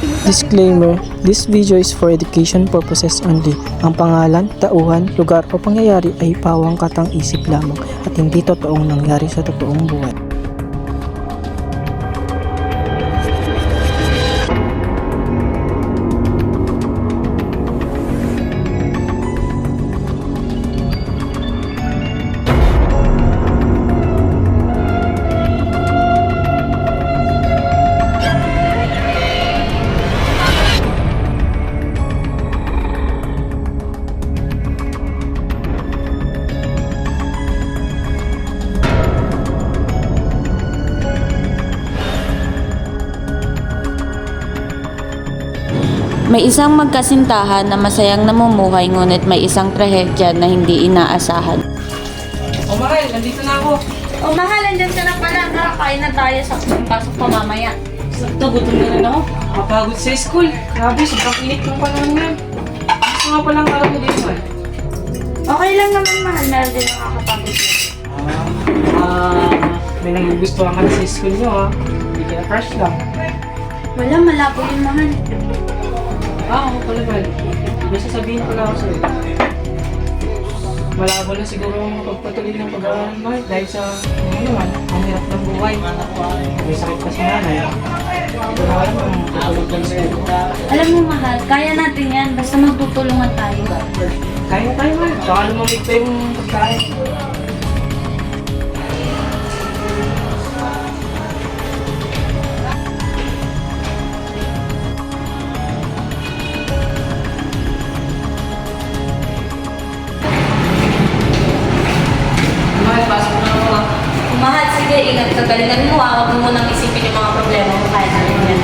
Disclaimer, this video is for education purposes only. Ang pangalan, tauhan, lugar o pangyayari ay pawang katang-isip lamang at hindi totoong nangyari sa totoong buhay. May isang magkasintahan na masayang namumuhay ngunit may isang trahedya na hindi inaasahan. O Mahal, nandito na ako. O mahal, andyan ka na pala. Kain na tayo sa pasok pa mamaya. Sakto, gutom na rin ako. Kapagod sa school. Grabe, sobrang init ng panahon ngayon. Gusto nga palang araw mo dito, Mahal. Okay lang naman mahal, meron din nakakapagod. May nagugustuhan ka na sa school nyo, ha? Hindi ka na crush lang. Wala, malabo yun mahal. Oo pala, Mahal. May sasabihin pala ako sa'yo. Malabo na siguro ang pagpatuloy ng pag-aaral, Mahal. Dahil sa, naman, ang hirap ng buhay. May sakit pa si nanay. Hindi ko na alam kung tutulog lang sa'yo. Alam mo mahal, kaya natin yan. Basta magtutulungan tayo. Kaya tayo, Mahal. Baka lumamig pa yung pagkain. Mahal, pasok na ako, ah. Mahal, sige, ingat ka. Galingan mo. Huwag mo munang isipin yung mga problema mo. Kaya natin yan.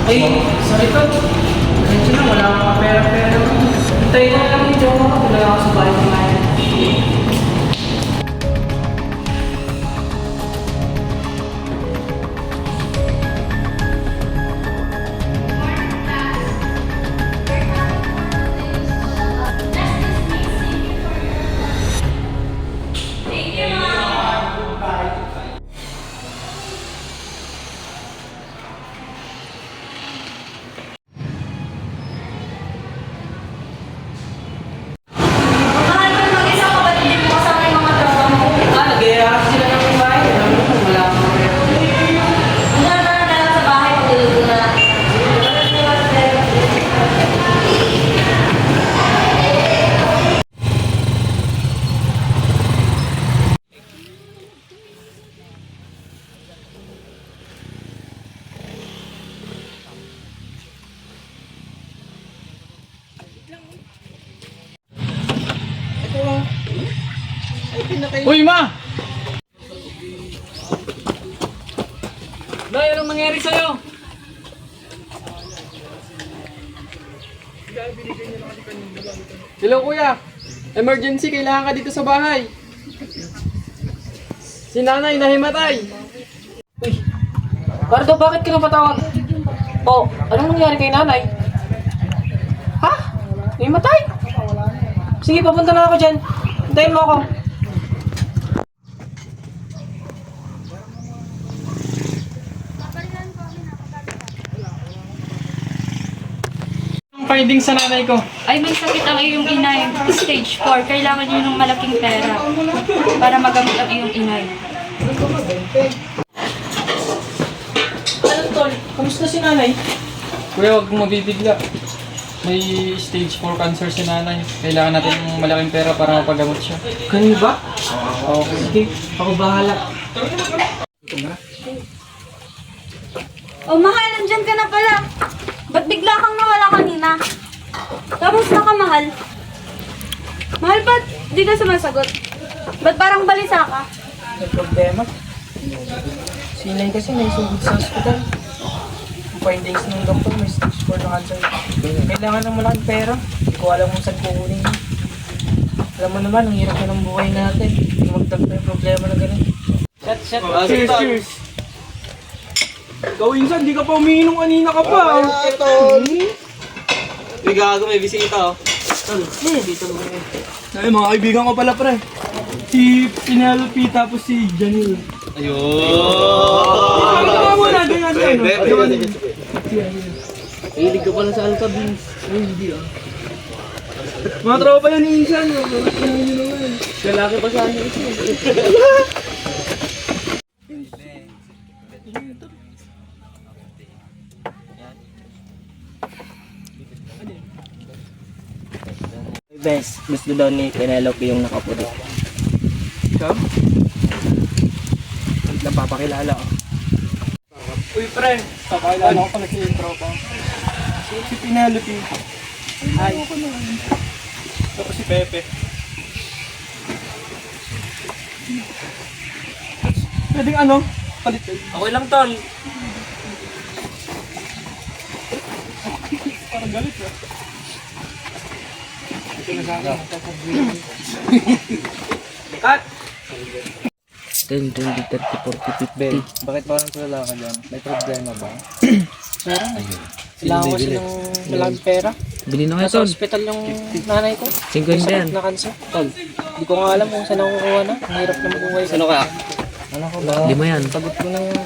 Ay, sorry to. Ganito na, wala akong pera-pera. Hintayin ko na lang yung jowa ko. Tuloy ako sa bahay ng nanay. Mahal, kung mag-isa ka ba din mo kasama yung mga tropa mo? Nag-iarap sila ng bahay. Alam mo, wala akong pera. Wala na lang sa bahay. Pagluto na lang. Uy, Ma! Day, anong nangyari sa'yo? Hello, Kuya. Emergency, kailangan ka dito sa bahay. Si nanay nahimatay. Uy, Bardo, bakit ka napatawag? Po, anong nangyari kay nanay? Ha? Nahimatay? Sige, papunta na ako dyan. Hintayin mo ako. Ang findings sa nanay ko. Ay, may sakit ang iyong inay. Stage 4. Kailangan niyo ng malaking pera para magamot ang iyong inay. Ano, Tol? Kamusta si nanay? Kuya, huwag mo bibigla. May stage 4 cancer si nanay. Kailangan natin ng malaking pera para mapagamot siya. Ganun ba? Oo. Sige, ako bahala. Oh, mahal, nandyan ka na pala. Ba't bigla kang nawala kanina? Kamusta ka, mahal? Mahal, ba't di ka sumasagot? Ba't parang balisa ka? May problema. Si Inay kasi may sugod sa hospital. Ang findings ng doktor may stage 4 na cancer. Kailangan ng malaking pera. Hindi ko alam kung saan kukunin. Alam mo naman, ang hirap na ng buhay natin. Magdag na yung problema na ganun. Shot. Cheers, cheers! Ikaw, Insan, di ka pa umiinom kanina ka pa. Uy, gago, may bisita oh. Ay, mga kaibigan ko pala, pre. Si Penelope, tapos si Janil. Ayun! Ikaw muna, ganyan. Hilig ka pala sa Alcabins. Mga tropa yan ni Insan. Lalaki pa sa akin ito. Bes, gusto daw ni Penelope yung nakapulo. Ikaw? Napapakilala ko. Uy, pre. Papakilala ko pala si yung tropa. Si Penelope. Hi. Tapos si Pepe. Pwedeng ano? Palit tayo. Okay lang, tol. Parang galit ah. Cut! 10, 20, 30, 40, 50. Ben, bakit parang tulala ka dyan? May problema ba? Meron. Kailangan ko silang malaking pera. Bili na kayo, Nasa tol. hospital yung nanay ko. 50 yan. Na cancer. Tol, di ko nga alam kung saan ako kukuha na. Ang hirap na mabuhay. Ano ka? Ano ka ba? 5 yan. Sagot ko na yan.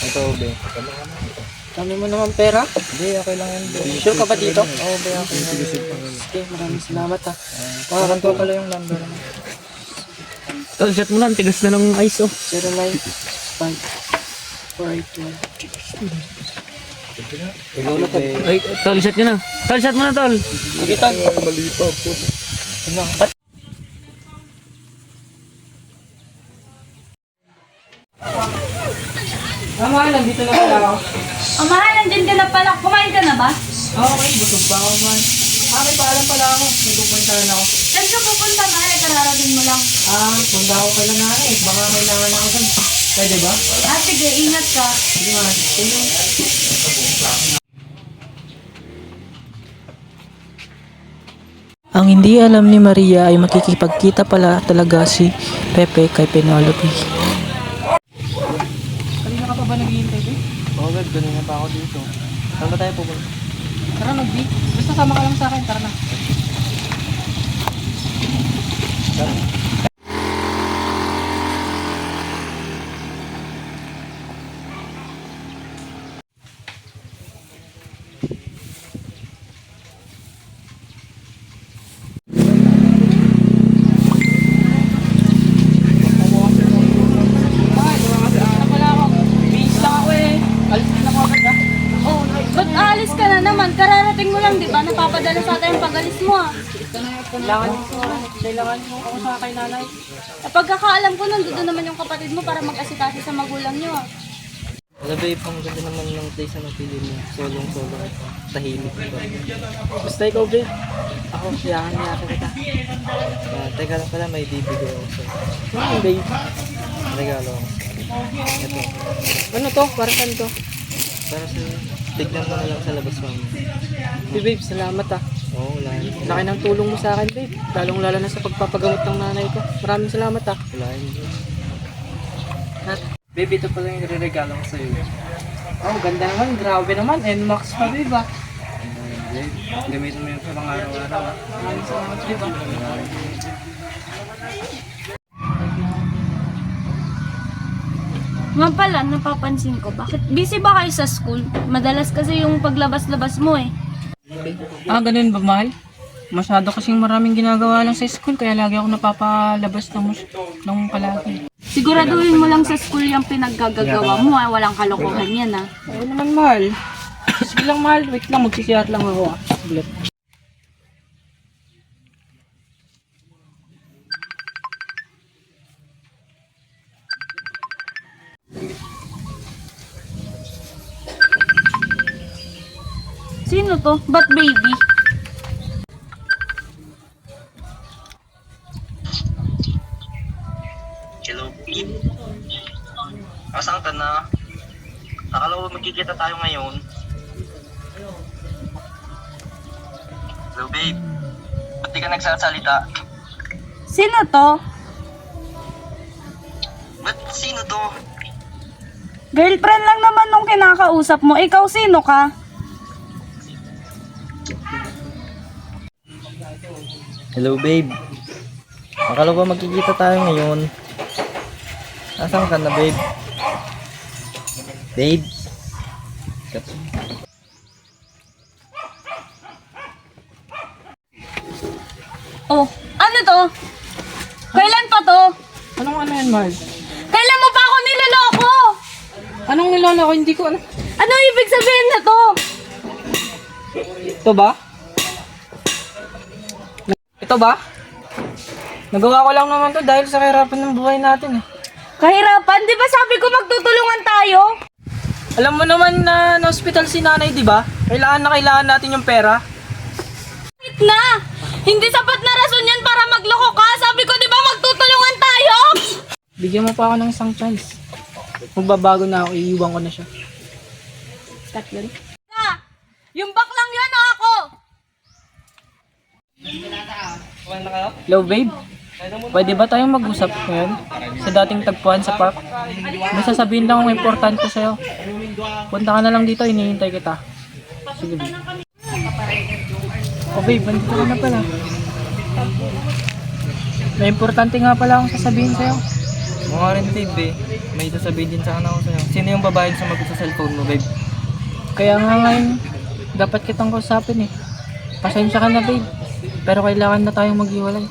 Ito, Ben. Dami mo naman pera. Hindi, okay lang yan, Ben. Sure ka ba dito? Oo, ba okay. Sige, maraming salamat ha. Makakanto pala yung number mo. Tol, shot mo lang. Tigas na ng ice, oh. 0965 481. Ikaw na, Ben. Ay, tol, shot nyo na. Tol, shot mo na, tol. Sige, tol. Mali pa po. Ano? Mama, nandito na pala ako. Oh, mahal, nandyan ka na pala. Kumain ka na ba? Okay, busog pa ako man. May paalam pala ako. May pupuntahan ako. Saan ka pupunta, mahal? Kararating mo lang. Punta ako kay nanay. Baka kailangan ako dun. Pwede ba? Sige, ingat ka. Sige nga. Ang hindi alam ni Maria ay makikipagkita pala talaga si Pepe kay Penelope. Kanina ka pa ba naghihintay ko? Oo, Ben. Ganun pa ako dito. Saan ba tayo pupunta? Tara, mag-di. Basta sama ka lang sa akin. Tara na. Oh, ba't aalis ka na naman? Kararating mo lang, di ba? Napapadala sa atin yung pag-alis mo, ah. Kailangan mo ako sa kay nanay. Sa pagkakaalam ko, nandun naman yung kapatid mo para mag-asikaso sa magulang nyo, ah. Alam ba, ang ganda naman ng place na napili mo. Solong-solo. Tahimik ba? Basta ikaw, babe. Ako, yakan kita. Teka lang pala, may bibigay ako sa'yo. Babe. Regalo ako. Ito. Ano to? Para saan to? Para sa tignan mo na lang sa labas mo. Babe, salamat ah. Oo, wala yun. Laki ng tulong mo sa akin, babe. Lalong lalo na sa pagpapagamot ng nanay ko. Maraming salamat ah. Wala yun. Baby, ito pala yung nire-regalo ko sa'yo. Oh, ganda naman. Grabe naman. NMAX pa, babe ah. Gamitin mo yun sa mga araw-araw. Maraming salamat, babe ah. Nga pala, napapansin ko, bakit busy ba kayo sa school? Madalas kasi yung paglabas-labas mo, eh. Ganun ba, mahal? Masyado kasing maraming ginagawa lang sa school, kaya lagi ako napapalabas ng palagi. Siguraduhin mo lang sa school yung pinaggagawa mo, ah. Walang kalokohan yan, ah. Oo naman, mahal. Sige lang, mahal. Wait lang, magsisiyat lang ako ah. Saglit. Sino to? Ba't baby? Hello, Pete. Asan ka na? Akala ko magkikita tayo ngayon. Hello, babe. Ba't di ka nagsasalita? Sino to? Ba't sino to? Girlfriend lang naman nung kinakausap mo. Ikaw sino ka? Hello, babe. Akala ba magkikita tayo ngayon? Nasaan ka na, babe? Babe? Oh, ano to? Kailan pa to? Anong ano yan, Mahal? Kailan mo pa ako niloloko? Anong niloloko? Hindi ko ano. Ano ibig sabihin na to? Ito ba? Ito ba? Nagawa ko lang naman to dahil sa kahirapan ng buhay natin eh. Kahirapan? Di ba sabi ko magtutulungan tayo? Alam mo naman na na-hospital si nanay, di ba? Kailangan natin yung pera. Wait na! Hindi sapat na rason yan para magloko ka. Sabi ko di ba magtutulungan tayo? Bigyan mo pa ako ng isang chance. Magbabago na ako, iiwan ko na siya. Yung baklang yan o ako! Hello, babe. Pwede ba tayong mag-usap ngayon? Sa dating tagpuan sa park? May sasabihin lang akong importante sa'yo. Punta ka na lang dito, hinihintay kita. Sige, babe. Oh, babe, nandito ka na pala. May importante nga pala akong sasabihin sa'yo. Mga rin, babe eh. May sasabihin din sana ako sa'yo. Sino yung babae sa sa cellphone mo, babe? Kaya nga ngayon, dapat kitang kausapin eh. Pasensya ka na, babe. Pero kailangan na tayong maghiwalay.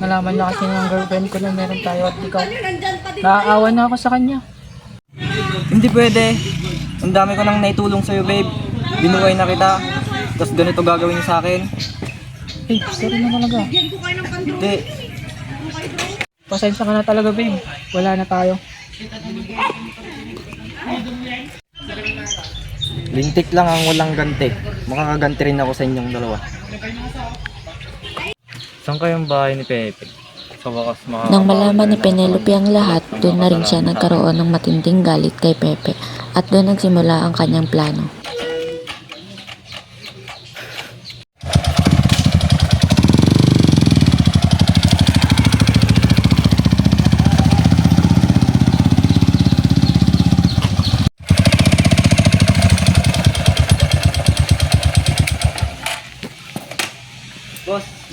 Nalaman na kasi ng girlfriend ko na meron tayo at ikaw. Naaawa na ako sa kanya. Hindi pwede. Ang dami ko nang naitulong sa'yo, babe. Binuhay na kita. Tapos ganito gagawin niyo sa akin. Babe, sorry na talaga. Hindi. Pasensya ka na talaga, babe. Wala na tayo. Lintik lang ang walang ganti. Makakaganti rin ako sa inyong dalawa. Saan kayong bahay ni Pepe? Sa wakas Nang malaman ni Penelope ang lahat, doon na rin siya nagkaroon ng matinding galit kay Pepe at doon nagsimula ang kanyang plano.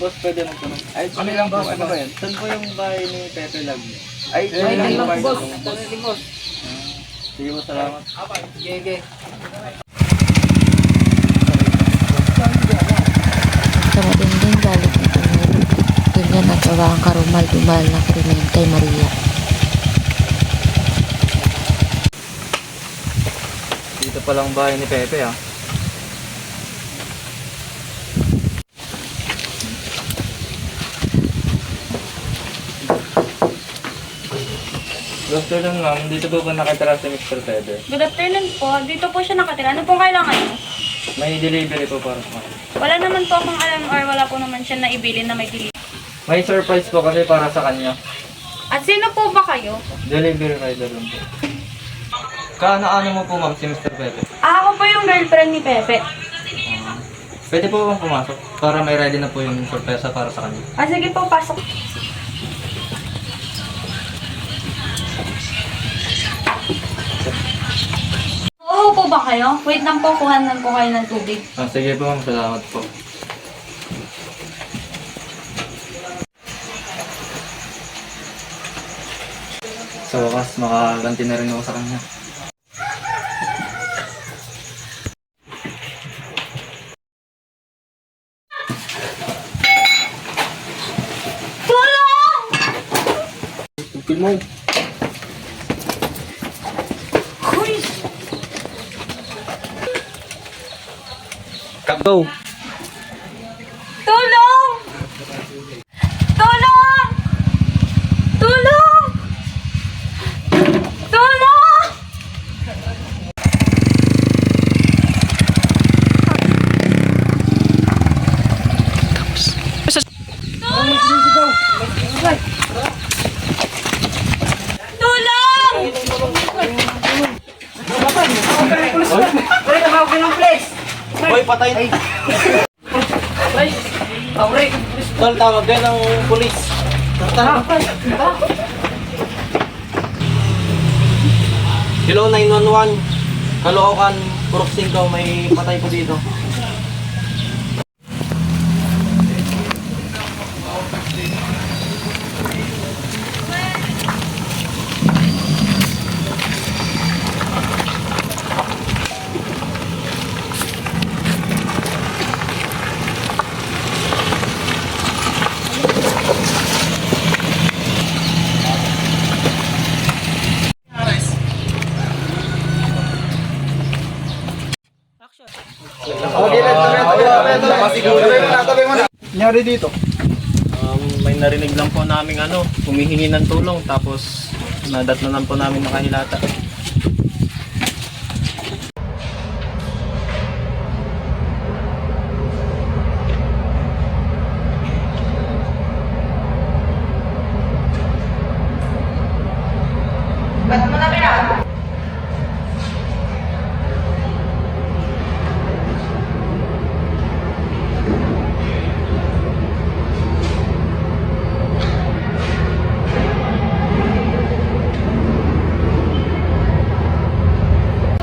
Boss, pwede magtanong. Ay, ano lang boss, ano ba yan? Saan po yung bahay ni Pepe Lag? Ay, lang boss. Boss. Sige mo, salamat. Sige. Sa matinding galit ni Penelope, doon niya nagawa ang karumal-dumal na krimen kay Maria. Dito palang bahay ni Pepe, ah. Good afternoon, ma'am. Dito po ba nakatira si Mr. Pepe? Good afternoon po. Dito po siya nakatira. Ano pong kailangan niyo? May delivery po para sa kanya. Wala naman po akong alam or wala po naman siya naibili na may delivery. May surprise po kasi para sa kanya. At sino po ba kayo? Delivery rider lang po. Kaano-ano mo po, ma'am, si Mr. Pepe? Ako po yung girlfriend ni Pepe. Pwede po bang pumasok para may ready na po yung sorpresa para sa kanya? Sige po, pasok. Oo po ba kayo? Wait lang po, kuhanan po kayo ng tubig. Sige po, ma'am. Salamat po. Sa wakas, makaganti na rin ako sa kanya. Good mo. Go! Tulong! Tulong! Tulong! Tulong! Tulong! Hoy, patay! Tol, tawag din ng pulis. Hello, 911. Caloocan, Purok 5, may patay po dito. Nangyari dito? May narinig lang po namin humihingi ng tulong tapos nadatnanan po namin nakahilata.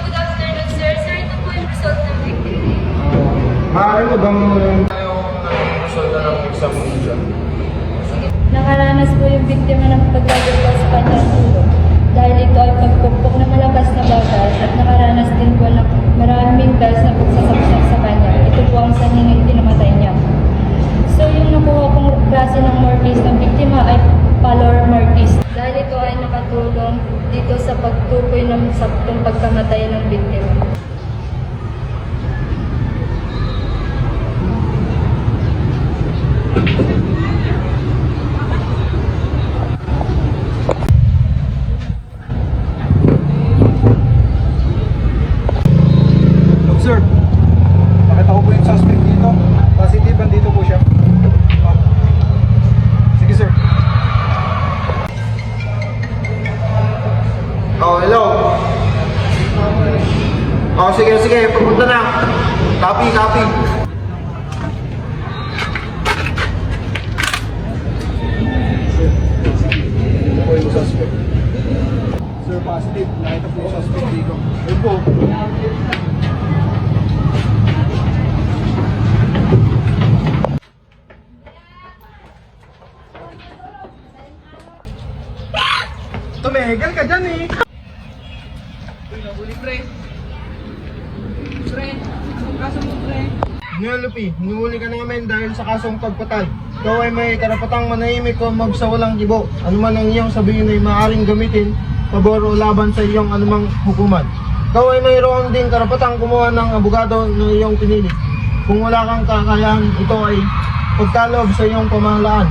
Good afternoon, sir. Sir, ito po yung result ng victim. Maaari mo bang Nakaranas po yung biktima ng pagkagalaw sa kanyang ulo dahil ito ay pagpukpok na malakas na bagal at nakaranas din po ng maraming beses na pagsasaksak sa kanya. Ito po ang saningin pinamatay niya. So yung nakuha pong klase ng mortis ng biktima ay pallor mortis dahil ito ay nakatulong dito sa pagtukoy ng saktong pagkamatay ng biktima. Sir, nakita ko po yung suspect dito. Positive, andito po siya. Sige sir. Oh, hello. Oh, sige, pupunta na. Copy. Ito po yung suspect. Sir, positive. Nakita po yung suspect dito. Ayun po. Tumigil ka dyan eh. Nga Lupi, hinuli ka namin dahil sa kasong pagpatay. Ikaw ay may karapatang manahimik o magsawalang gibo. Ano man ang iyong sabihin ay maaaring gamitin pabor o laban sa iyong anumang hukuman. Ikaw ay mayroon din karapatang kumuha ng abogado na iyong pinili. Kung wala kang kakayahan, ito ay pagkaloob sa iyong pamahalaan.